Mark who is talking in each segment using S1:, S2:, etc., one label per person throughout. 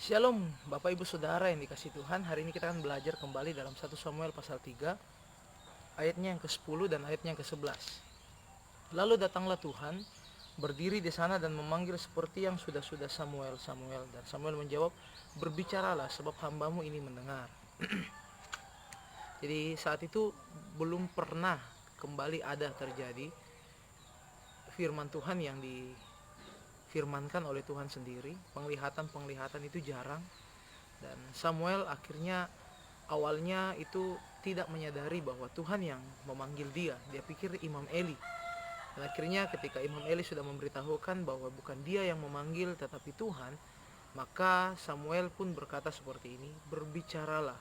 S1: Shalom Bapak Ibu Saudara yang dikasih Tuhan. Hari ini kita akan belajar kembali dalam 1 Samuel pasal 3 ayatnya yang ke-10 dan ayatnya yang ke-11. Lalu datanglah Tuhan, berdiri di sana dan memanggil seperti yang sudah-sudah Samuel, Samuel. Dan Samuel menjawab, berbicaralah sebab hambamu ini mendengar. Jadi saat itu belum pernah kembali ada terjadi firman Tuhan yang difirmankan oleh Tuhan sendiri. Penglihatan-penglihatan itu jarang. Dan Samuel akhirnya awalnya itu tidak menyadari bahwa Tuhan yang memanggil dia. Dia pikir Imam Eli. Dan akhirnya ketika Imam Eli sudah memberitahukan bahwa bukan dia yang memanggil tetapi Tuhan, maka Samuel pun berkata seperti ini, berbicaralah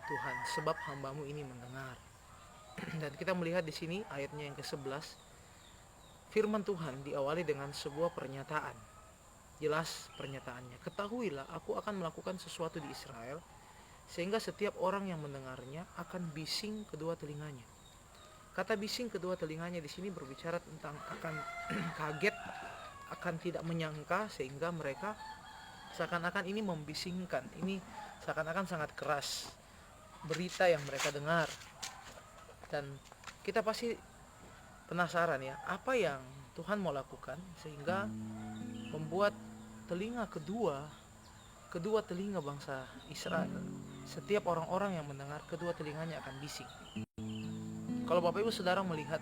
S1: Tuhan sebab hambamu ini mendengar. Dan kita melihat di sini ayatnya yang ke-11, firman Tuhan diawali dengan sebuah pernyataan. Jelas pernyataannya, ketahuilah aku akan melakukan sesuatu di Israel sehingga setiap orang yang mendengarnya akan bising kedua telinganya. Kata bising kedua telinganya di sini berbicara tentang akan kaget, akan tidak menyangka, sehingga mereka seakan-akan ini membisingkan. Ini seakan-akan sangat keras berita yang mereka dengar. Dan kita pasti penasaran ya, apa yang Tuhan mau lakukan sehingga membuat kedua telinga bangsa Israel, setiap orang-orang yang mendengar kedua telinganya akan bising. Kalau Bapak Ibu Saudara melihat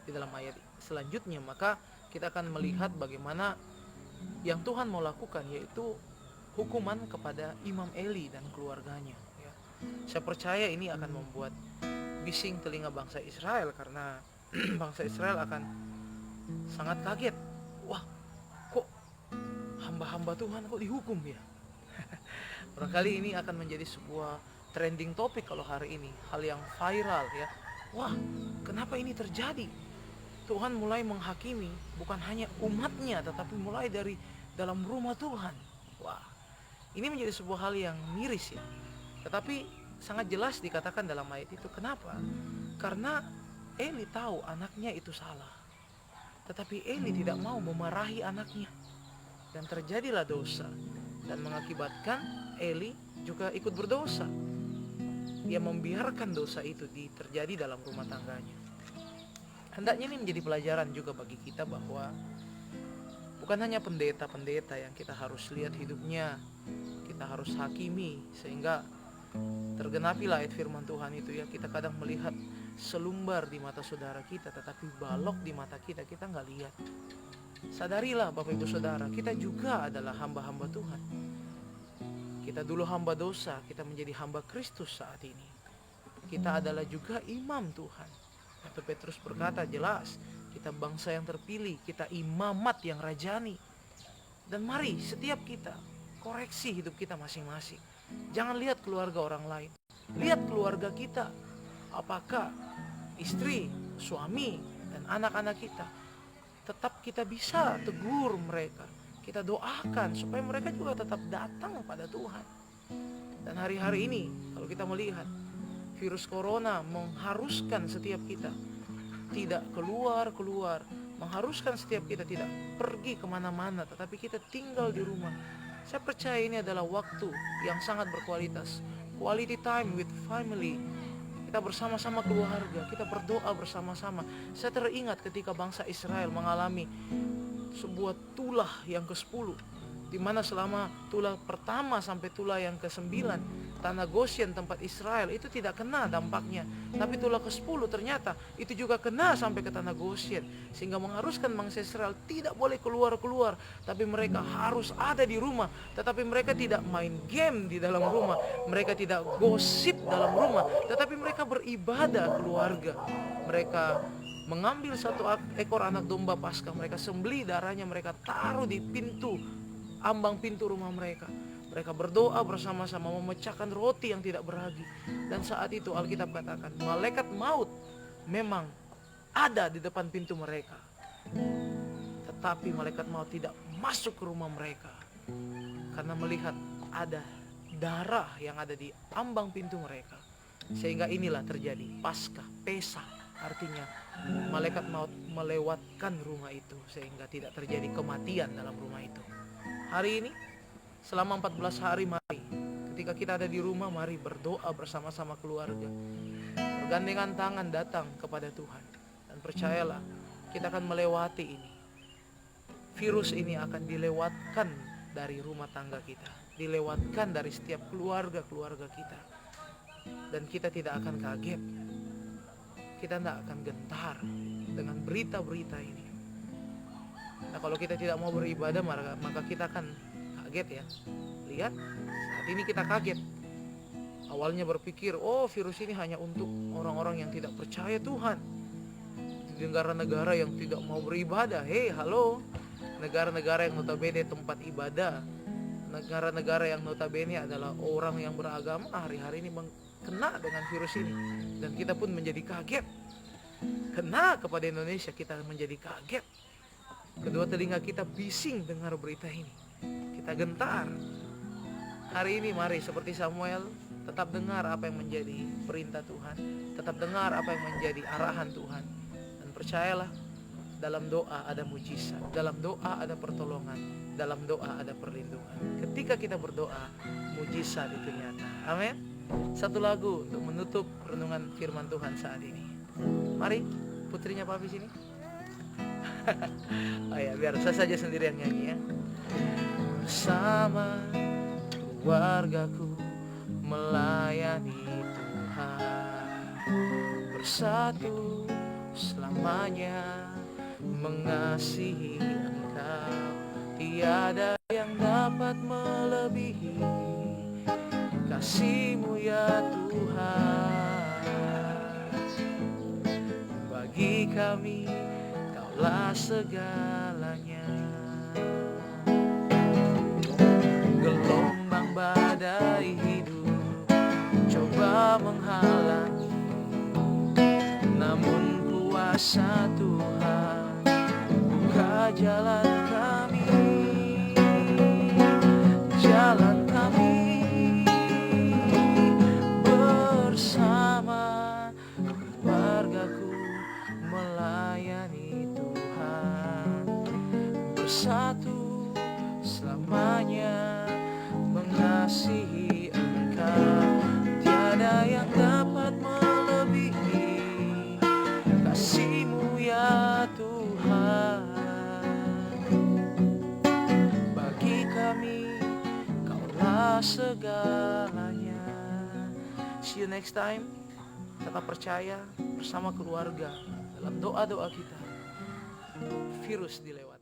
S1: di dalam ayat selanjutnya, maka kita akan melihat bagaimana yang Tuhan mau lakukan, yaitu hukuman kepada Imam Eli dan keluarganya ya. Saya percaya ini akan membuat bising telinga bangsa Israel, karena bangsa Israel akan sangat kaget. Wah, kok hamba-hamba Tuhan kok dihukum ya? Barangkali ini akan menjadi sebuah trending topik kalau hari ini, hal yang viral ya. Wah, kenapa ini terjadi? Tuhan mulai menghakimi bukan hanya umatnya, tetapi mulai dari dalam rumah Tuhan. Wah, ini menjadi sebuah hal yang miris ya. Tetapi sangat jelas dikatakan dalam ayat itu. Kenapa? Karena Eli tahu anaknya itu salah, tetapi Eli tidak mau memarahi anaknya. Dan terjadilah dosa, dan mengakibatkan Eli juga ikut berdosa. Dia membiarkan dosa itu terjadi dalam rumah tangganya. Hendaknya ini menjadi pelajaran juga bagi kita bahwa bukan hanya pendeta-pendeta yang kita harus lihat hidupnya, kita harus hakimi sehingga tergenapilah ayat firman Tuhan itu ya. Kita kadang melihat selumbar di mata saudara kita, tetapi balok di mata kita nggak lihat. Sadarilah Bapak Ibu Saudara, kita juga adalah hamba-hamba Tuhan. Kita dulu hamba dosa, kita menjadi hamba Kristus saat ini. Kita adalah juga imam Tuhan. Atau Petrus berkata jelas, kita bangsa yang terpilih, kita imamat yang rajani. Dan mari setiap kita koreksi hidup kita masing-masing. Jangan lihat keluarga orang lain, lihat keluarga kita. Apakah istri, suami, dan anak-anak kita, tetap kita bisa tegur mereka, kita doakan supaya mereka juga tetap datang pada Tuhan. Dan hari-hari ini kalau kita melihat virus corona mengharuskan setiap kita tidak keluar, mengharuskan setiap kita tidak pergi kemana-mana, tetapi kita tinggal di rumah. Saya percaya ini adalah waktu yang sangat berkualitas, quality time with family. Kita bersama-sama keluarga, kita berdoa bersama-sama. Saya teringat ketika bangsa Israel mengalami sebuah tulah yang ke-10, di mana selama tulah pertama sampai tulah yang ke-9, tanah Goshen tempat Israel itu tidak kena dampaknya. Tapi tulah ke-10 ternyata itu juga kena sampai ke tanah Goshen, sehingga mengharuskan bangsa Israel tidak boleh keluar-keluar, tapi mereka harus ada di rumah. Tetapi mereka tidak main game di dalam rumah, mereka tidak gosip dalam rumah, tetapi mereka beribadah keluarga. Mereka mengambil satu ekor anak domba Paskah, mereka sembelih darahnya, mereka taruh di ambang pintu rumah mereka. Mereka berdoa bersama-sama, memecahkan roti yang tidak beragi. Dan saat itu Alkitab katakan, malaikat maut memang ada di depan pintu mereka, tetapi malaikat maut tidak masuk ke rumah mereka, karena melihat ada darah yang ada di ambang pintu mereka. Sehingga inilah terjadi Paskah, Pesa. Artinya malaikat maut melewatkan rumah itu sehingga tidak terjadi kematian dalam rumah itu. Hari ini Selama 14 hari mari, ketika kita ada di rumah, mari berdoa bersama-sama keluarga, bergandengan tangan datang kepada Tuhan. Dan percayalah, kita akan melewati ini. Virus ini akan dilewatkan dari rumah tangga kita, dilewatkan dari setiap keluarga-keluarga kita. Dan kita tidak akan kaget, kita tidak akan gentar dengan berita-berita ini. Nah, kalau kita tidak mau beribadah, maka kita akan kaget ya. Lihat, saat ini kita kaget. Awalnya berpikir, oh virus ini hanya untuk orang-orang yang tidak percaya Tuhan, di negara-negara yang tidak mau beribadah. Hei, halo, negara-negara yang notabene tempat ibadah, negara-negara yang notabene adalah orang yang beragama, hari-hari ini kena dengan virus ini. Dan kita pun menjadi kaget. Kena kepada Indonesia, kita menjadi kaget. Kedua telinga kita bising dengar berita ini. Kita gentar. Hari ini mari seperti Samuel, tetap dengar apa yang menjadi perintah Tuhan, tetap dengar apa yang menjadi arahan Tuhan. Dan percayalah, dalam doa ada mujizat, dalam doa ada pertolongan, dalam doa ada perlindungan. Ketika kita berdoa, mujizat itu nyata. Amin. Satu lagu untuk menutup renungan firman Tuhan saat ini. Mari, putrinya Papi sini. Oh ya, biar saya saja sendiri yang nyanyi ya. Bersama keluargaku melayani Tuhan, bersatu selamanya mengasihi Engkau. Tiada yang dapat melebihi kasih-Mu ya Tuhan. Bagi kami Kaulah segalanya. Gelombang badai hidup coba menghalangi, namun kuasa Tuhan buka jalan kami, jalan kami bersama keluargaku melayani Tuhan, bersatu selamanya mengasihi Engkau. Tiada yang dapat melebihi kasih-Mu ya Tuhan. Bagi kami Kaulah segalanya. See you next time. Tetap percaya bersama keluarga dalam doa-doa kita. Virus dilewati.